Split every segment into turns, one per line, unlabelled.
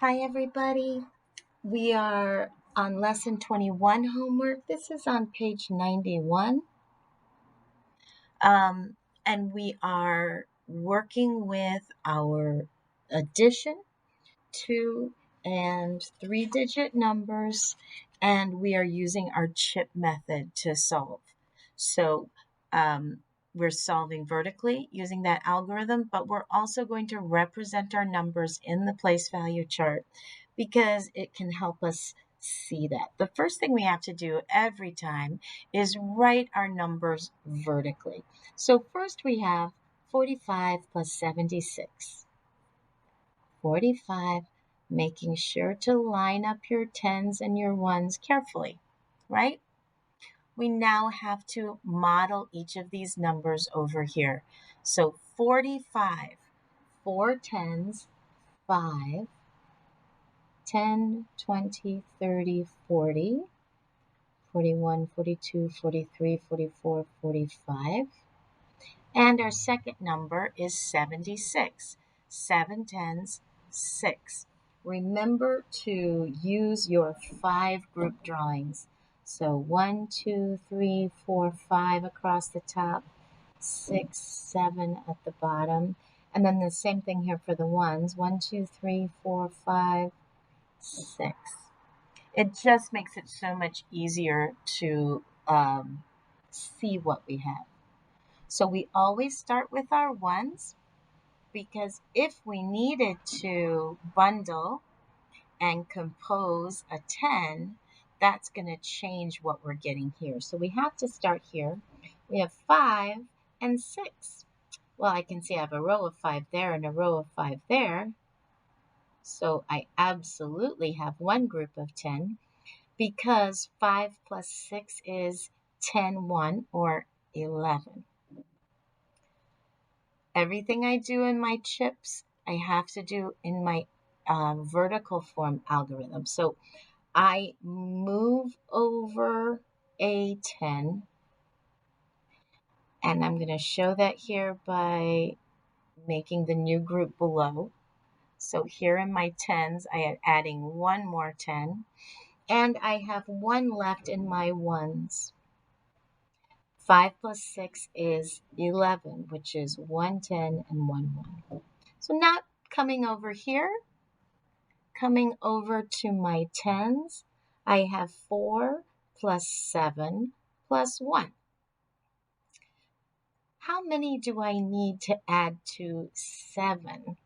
Hi, everybody. We are on lesson 21 homework. This is on page 91. Um, and we are working with our addition, 2 and 3-digit numbers, and we are using our chip method to solve. So um, we're solving vertically using that algorithm, but we're also going to represent our numbers in the place value chart because it can help us see that. The first thing we have to do every time is write our numbers vertically. So first we have 45 plus 76. 45, making sure to line up your tens and your ones carefully, right? We now have to model each of these numbers over here. So 45, 4 tens, 5, 10, 20, 30, 40, 41, 42, 43, 44, 45. And our second number is 76. 7 tens, 6. Remember to use your 5 group drawings. So 1, 2, 3, 4, 5 across the top, 6, 7 at the bottom. And then the same thing here for the ones. 1, 2, 3, 4, 5, 6. It just makes it so much easier to see what we have. So we always start with our ones because if we needed to bundle and compose a 10, that's going to change what we're getting here. So we have to start here. We have 5 and 6. Well, I can see I have a row of 5 there and a row of 5 there. So I absolutely have one group of 10 because 5 plus 6 is 10, 1, or 11. Everything I do in my chips, I have to do in my vertical form algorithm. So I move over a 10, and I'm going to show that here by making the new group below. So here in my tens, I am adding one more 10, and I have one left in my ones. 5 plus 6 is 11, which is 1 10 and 1 1. So now coming over here, coming over to my tens, I have 4 plus 7 plus 1. How many do I need to add to 7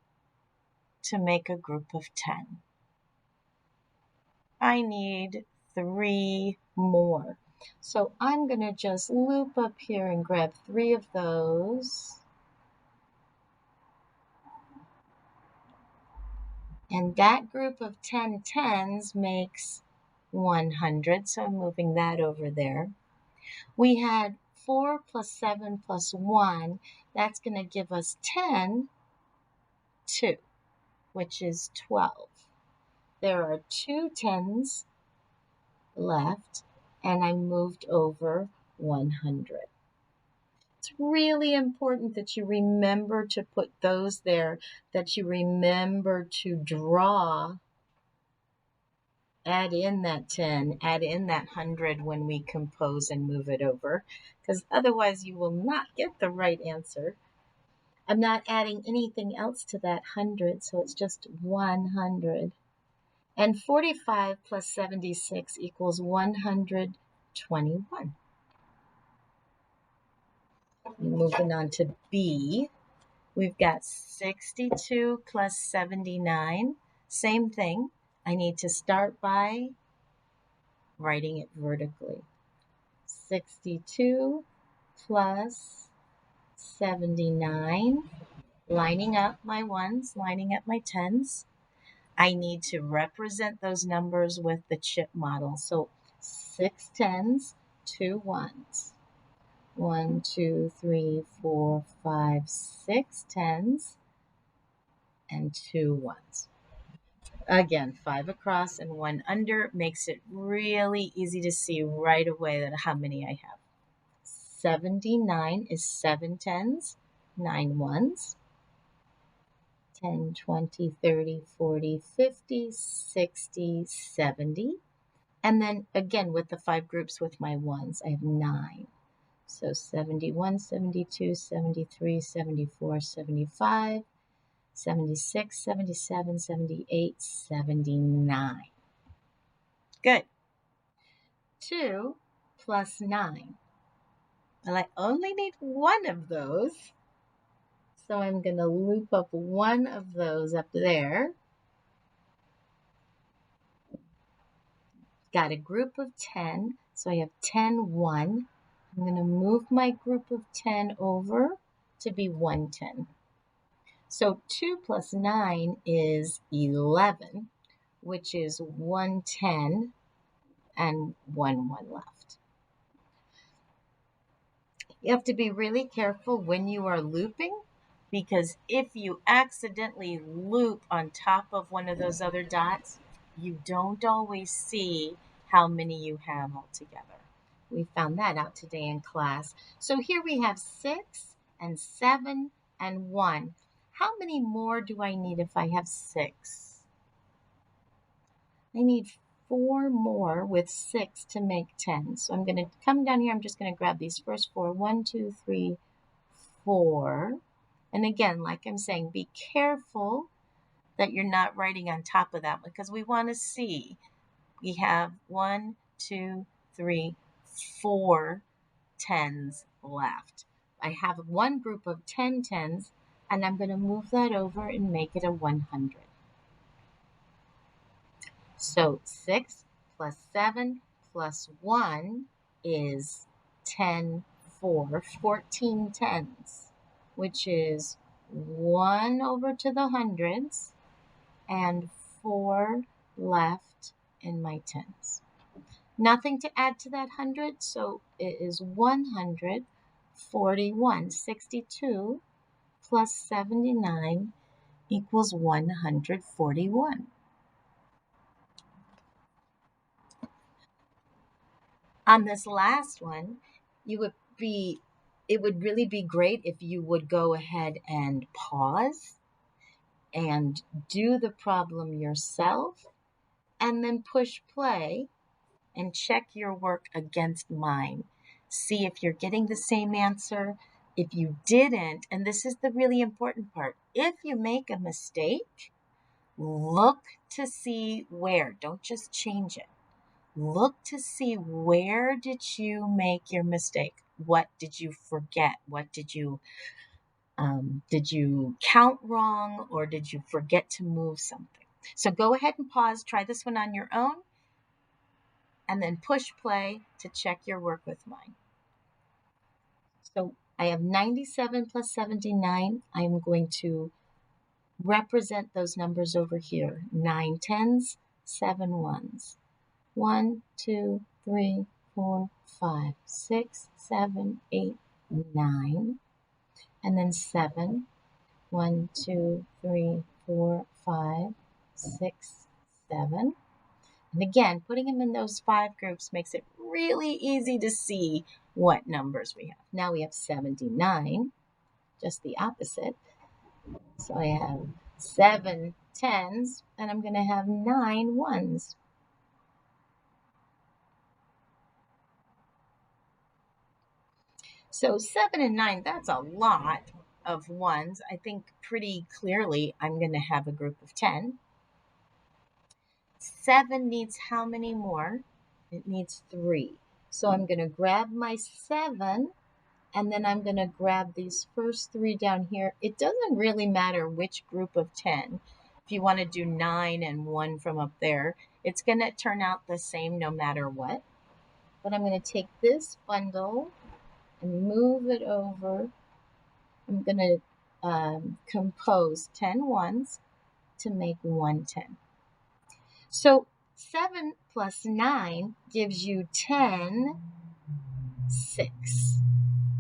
to make a group of 10? I need 3 more. So I'm going to just loop up here and grab 3 of those. And that group of 10 tens makes 100, so I'm moving that over there. We had 4 plus 7 plus 1. That's going to give us 10, 2, which is 12. There are 2 tens left, and I moved over 100. It's really important that you remember to put those there, that you remember to draw, add in that 10, add in that 100 when we compose and move it over, because otherwise you will not get the right answer. I'm not adding anything else to that 100, so it's just 100. And 45 plus 76 equals 121. Moving on to B, we've got 62 plus 79. Same thing. I need to start by writing it vertically. 62 plus 79, lining up my ones, lining up my tens. I need to represent those numbers with the chip model. So 6 tens, 2 ones. 1, 2, 3, 4, 5, 6 tens, and 2 ones. Again, 5 across and 1 under makes it really easy to see right away that how many I have. 79 is 7 tens, 9 ones. 10, 20, 30, 40, 50, 60, 70. And then again with the 5 groups with my ones, I have 9. So 71, 72, 73, 74, 75, 76, 77, 78, 79. Good. 2 plus 9. Well, I only need one of those. So I'm going to loop up one of those up there. Got a group of 10. So I have 10, 1. I'm going to move my group of 10 over to be 110. So 2 plus 9 is 11, which is 110 and 1 left. You have to be really careful when you are looping, because if you accidentally loop on top of one of those other dots, you don't always see how many you have altogether. We found that out today in class. So here we have 6 and 7 and 1. How many more do I need if I have 6? I need 4 more with 6 to make 10. So I'm going to come down here. I'm just going to grab these first 4. 1, 2, 3, 4. And again, like I'm saying, be careful that you're not writing on top of that, because we want to see. We have 1, 2, 3, 4 tens left. I have one group of 10 tens, and I'm going to move that over and make it a 100. So 6 plus 7 plus 1 is 10, 4, 14 tens, which is 1 over to the hundreds and 4 left in my tens. Nothing to add to that 100, so it is 141. 62 plus 79 equals 141. On this last one, it would really be great if you would go ahead and pause and do the problem yourself, and then push play and check your work against mine. See if you're getting the same answer. If you didn't, and this is the really important part, if you make a mistake, look to see where. Don't just change it. Look to see where did you make your mistake. What did you forget? What did you count wrong, or did you forget to move something? So go ahead and pause. Try this one on your own, and then push play to check your work with mine. So I have 97 plus 79. I'm going to represent those numbers over here. 9 tens, 7 ones. 1, 2, 3, 4, 5, 6, 7, 8, 9. And then 7. 1, 2, 3, 4, 5, 6, 7. And again, putting them in those 5 groups makes it really easy to see what numbers we have. Now we have 79, just the opposite. So I have 7 tens, and I'm going to have 9 ones. So 7 and 9, that's a lot of ones. I think pretty clearly I'm going to have a group of 10. 7 needs how many more? It needs 3. So I'm going to grab my 7, and then I'm going to grab these first 3 down here. It doesn't really matter which group of 10. If you want to do 9 and 1 from up there, it's going to turn out the same no matter what. But I'm going to take this bundle and move it over. I'm going to compose 10 ones to make 110. So 7 plus 9 gives you 10, 6.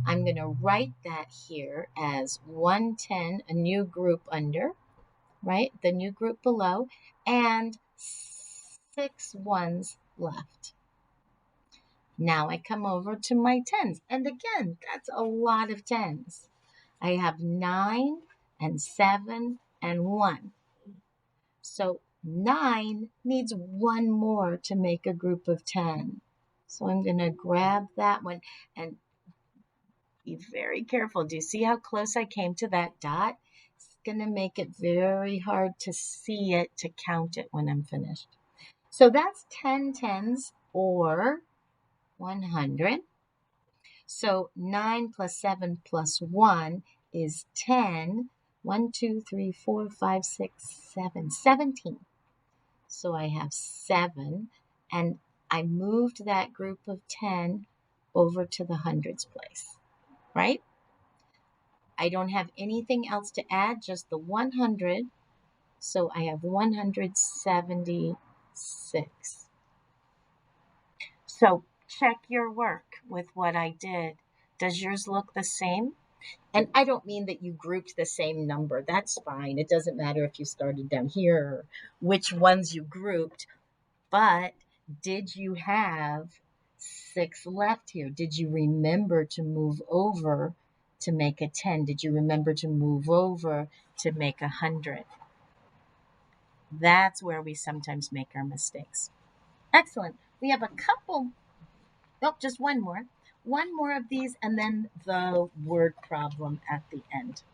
I'm going to write that here as 110, a new group under, right? The new group below, and 6 ones left. Now I come over to my tens. And again, that's a lot of tens. I have 9 and 7 and 1. So 9 needs one more to make a group of 10. So I'm going to grab that one and be very careful. Do you see how close I came to that dot? It's going to make it very hard to see it, to count it when I'm finished. So that's 10 tens or 100. So 9 plus 7 plus 1 is 10. 1, 2, 3, 4, 5, 6, 7, 17. So I have 7, and I moved that group of 10 over to the hundreds place, right? I don't have anything else to add, just the 100. So I have 176. So check your work with what I did. Does yours look the same? And I don't mean that you grouped the same number. That's fine. It doesn't matter if you started down here or which ones you grouped. But did you have 6 left here? Did you remember to move over to make a 10? Did you remember to move over to make 100? That's where we sometimes make our mistakes. Excellent. We have a couple, nope, just one more. One more of these, and then the word problem at the end.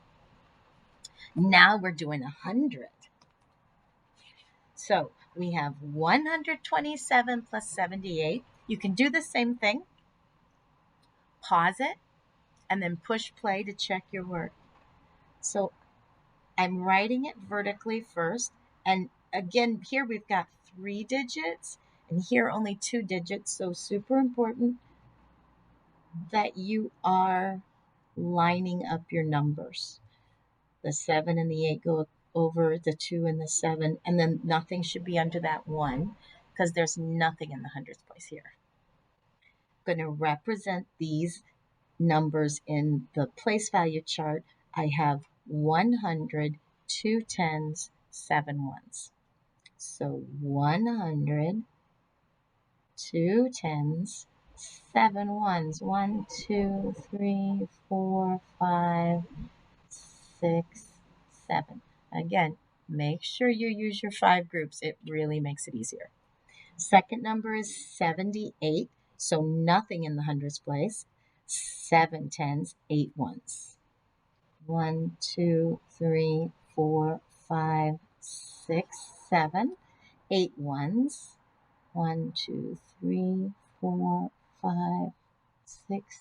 Now we're doing 100. So we have 127 plus 78. You can do the same thing. Pause it, and then push play to check your work. So I'm writing it vertically first. And again, here we've got 3 digits, and here only 2 digits. So super important that you are lining up your numbers. The 7 and the 8 go over the 2 and the 7, and then nothing should be under that 1 because there's nothing in the hundredths place here. I'm going to represent these numbers in the place value chart. I have 100, 2 tens, 7 ones. So 100, 2 tens, 7 ones. 1, 2, 3, 4, 5, 6, 7. Again, make sure you use your 5 groups. It really makes it easier. Second number is 78, so nothing in the hundreds place. 7 tens, 8 ones. 1, 2, 3, 4, 5, 6, 7, 8 ones. 1, 2, 3, 4, 5, 6,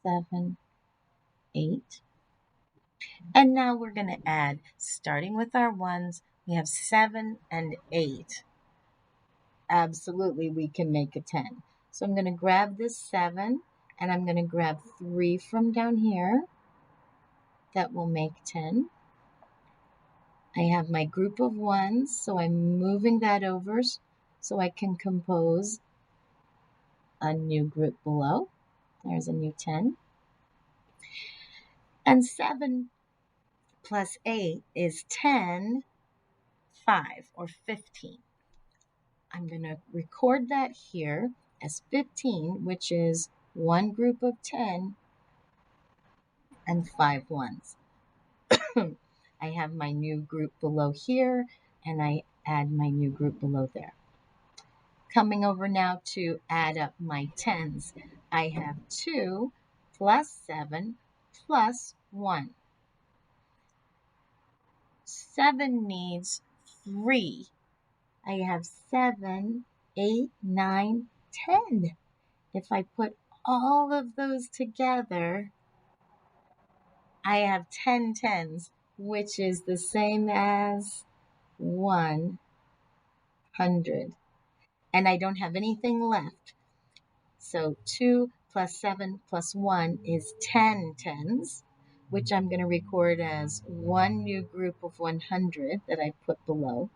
7, 8. And now we're going to add, starting with our ones, we have 7 and 8. Absolutely, we can make a 10. So I'm going to grab this 7, and I'm going to grab 3 from down here. That will make 10. I have my group of ones, so I'm moving that over so I can compose a new group below. There's a new 10. And 7 plus 8 is 10, 5, or 15. I'm going to record that here as 15, which is one group of 10 and 5 ones. I have my new group below here, and I add my new group below there. Coming over now to add up my tens. I have 2 plus 7 plus 1. 7 needs 3. I have 7, 8, 9, 10. If I put all of those together, I have 10 tens, which is the same as 100. And I don't have anything left. So 2 plus 7 plus 1 is 10 tens, which I'm going to record as one new group of 100 that I put below,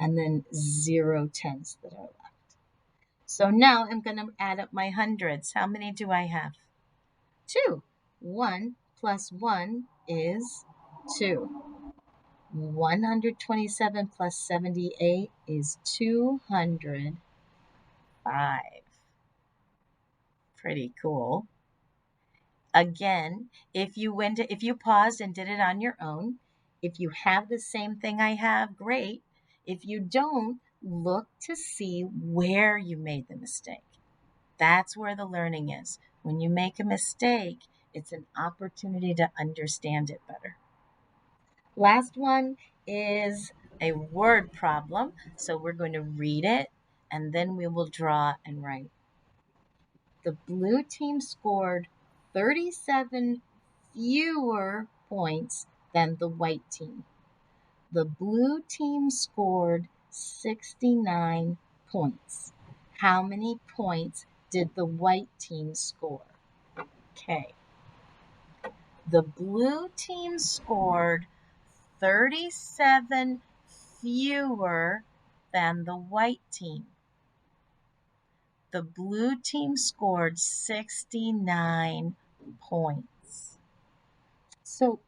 and then 0 tens that are left. So now I'm going to add up my hundreds. How many do I have? 2. 1 plus 1 is 2. 127 plus 78 is 205. Pretty cool. Again, if you paused and did it on your own, If you have the same thing I have, great. If you don't, look to see where you made the mistake. That's where the learning is. When you make a mistake, it's an opportunity to understand it better. Last one is a word problem. So we're going to read it and then we will draw and write. The blue team scored 37 fewer points than the white team. The blue team scored 69 points. How many points did the white team score? Okay. The blue team scored 37 fewer than the white team. The blue team scored 69 points. So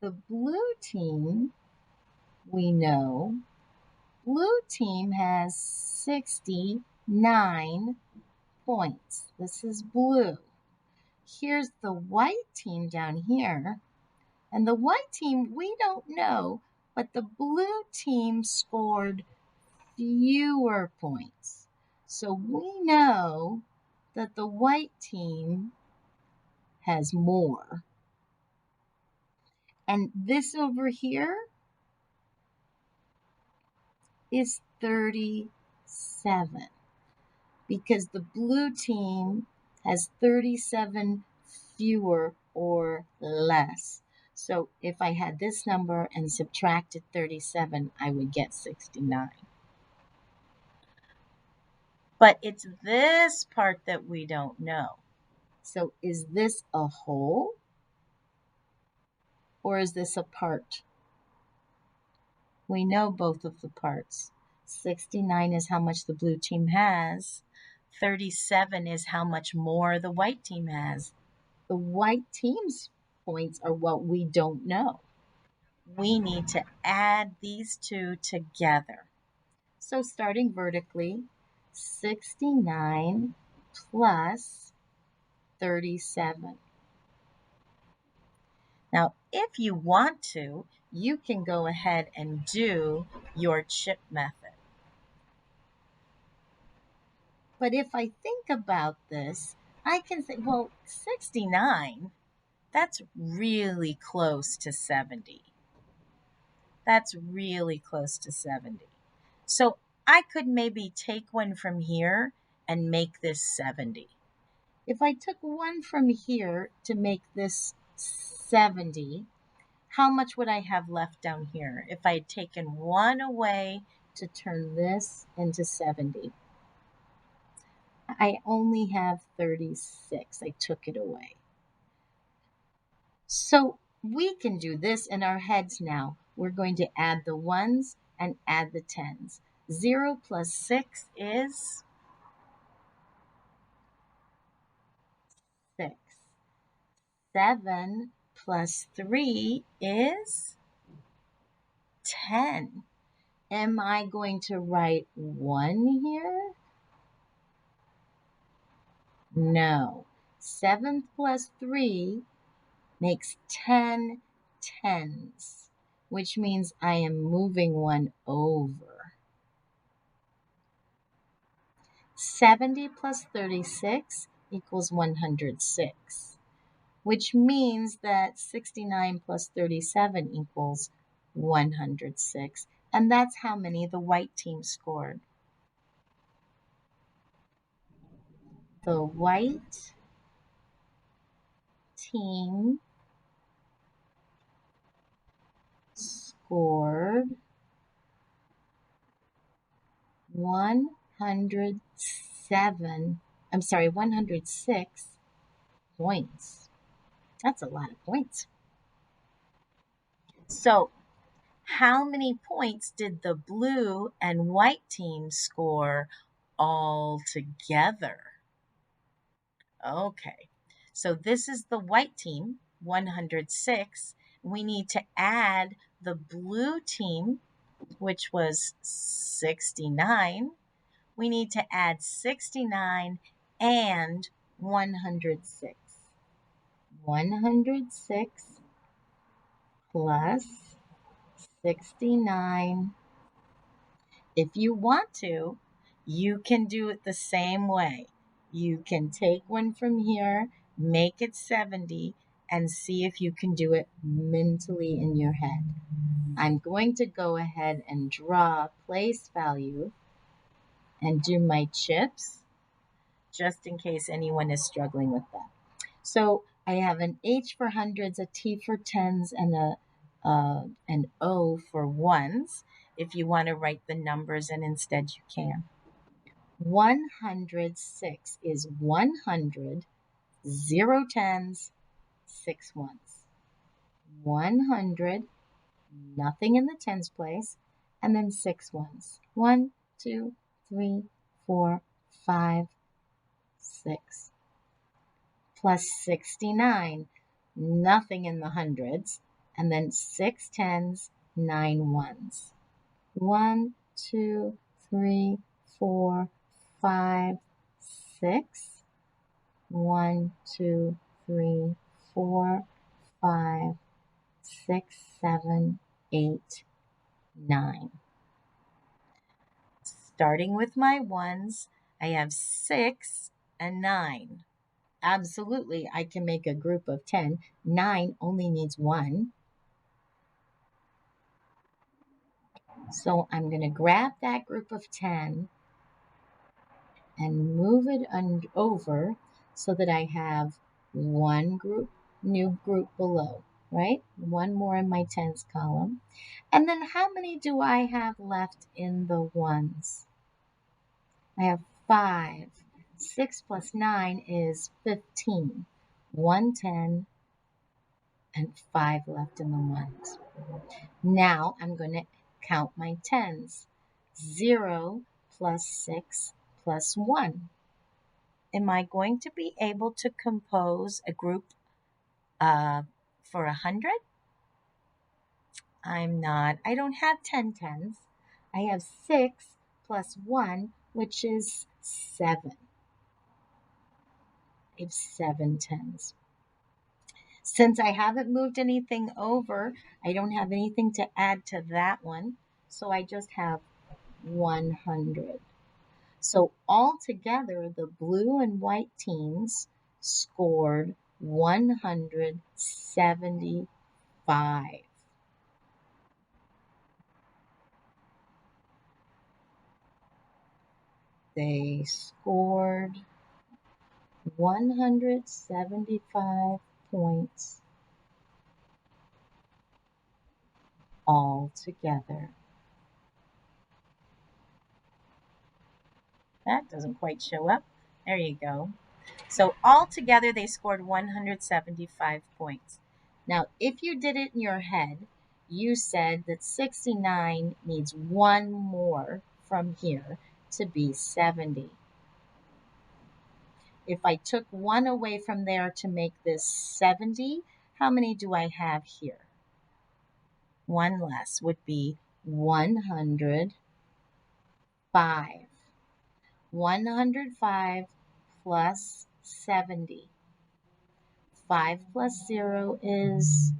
the blue team, we know, blue team has 69 points. This is blue. Here's the white team down here. And the white team, we don't know, but the blue team scored fewer points. So we know that the white team has more. And this over here is 37 because the blue team has 37 fewer or less. So if I had this number and subtracted 37, I would get 69. But it's this part that we don't know. So is this a whole or is this a part? We know both of the parts. 69 is how much the blue team has. 37 is how much more the white team has. The white team's points are what we don't know. We need to add these two together. So starting vertically, 69 plus 37. Now, if you want to, you can go ahead and do your chip method. But if I think about this, I can say, well, 69, that's really close to 70. That's really close to 70. So I could maybe take one from here and make this 70. If I took one from here to make this 70, how much would I have left down here if I had taken one away to turn this into 70? I only have 36. I took it away. So we can do this in our heads now. We're going to add the ones and add the tens. 0 plus 6 is 6. 7 plus 3 is 10. Am I going to write 1 here? No. 7 plus 3 makes 10 tens, which means I am moving one over. 70 plus 36 equals 106, which means that 69 plus 37 equals 106. And that's how many the white team scored. The white team scored 106 points. That's a lot of points. So, how many points did the blue and white team score all together? Okay, so this is the white team, 106. We need to add the blue team, which was 69. We need to add 69 and 106. 106 plus 69. If you want to, you can do it the same way. You can take one from here, make it 70, and see if you can do it mentally in your head. I'm going to go ahead and draw a place value and do my chips, just in case anyone is struggling with that. So I have an H for hundreds, a T for tens, and an O for ones. If you want to write the numbers in instead, you can. 106 is 100, 0 tens, 6 ones. 100, nothing in the tens place, and then 6 ones. 1, 2, 3, 4, 5, 6. Plus 69, nothing in the hundreds, and then 6 tens, 9 ones. 1, 2, 3, 4, 5, 6. 1, 2, 3, 4, 5, 6, 7, 8, 9. Starting with my ones, I have 6 and 9. Absolutely, I can make a group of 10. 9 only needs 1. So I'm going to grab that group of 10 and move it over so that I have one new group below, right? One more in my tens column. And then how many do I have left in the ones? I have 5. 6 plus 9 is 15. 110 and 5 left in the ones. Now I'm going to count my tens. 0 plus 6 plus 1. Am I going to be able to compose a group for 100? I'm not. I don't have 10 tens. I have 6 plus 1, which is 7. I have 7 tens. Since I haven't moved anything over, I don't have anything to add to that one. So I just have 100. So altogether, the blue and white teams scored 175. They scored 175 points altogether. That doesn't quite show up. There you go. So altogether, they scored 175 points. Now, if you did it in your head, you said that 69 needs one more from here to be 70. If I took one away from there to make this 70, how many do I have here? One less would be 105. 105 plus 70. 5 plus 0 is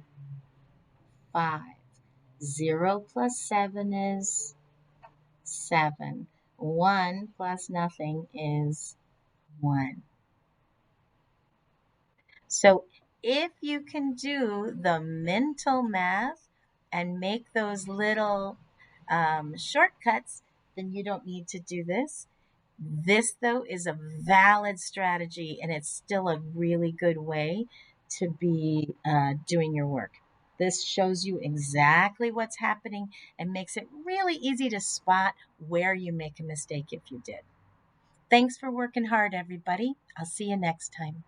5. 0 plus 7 is 7. 1 plus nothing is 1. So if you can do the mental math and make those little shortcuts, then you don't need to do this. This, though, is a valid strategy, and it's still a really good way to be doing your work. This shows you exactly what's happening and makes it really easy to spot where you make a mistake if you did. Thanks for working hard, everybody. I'll see you next time.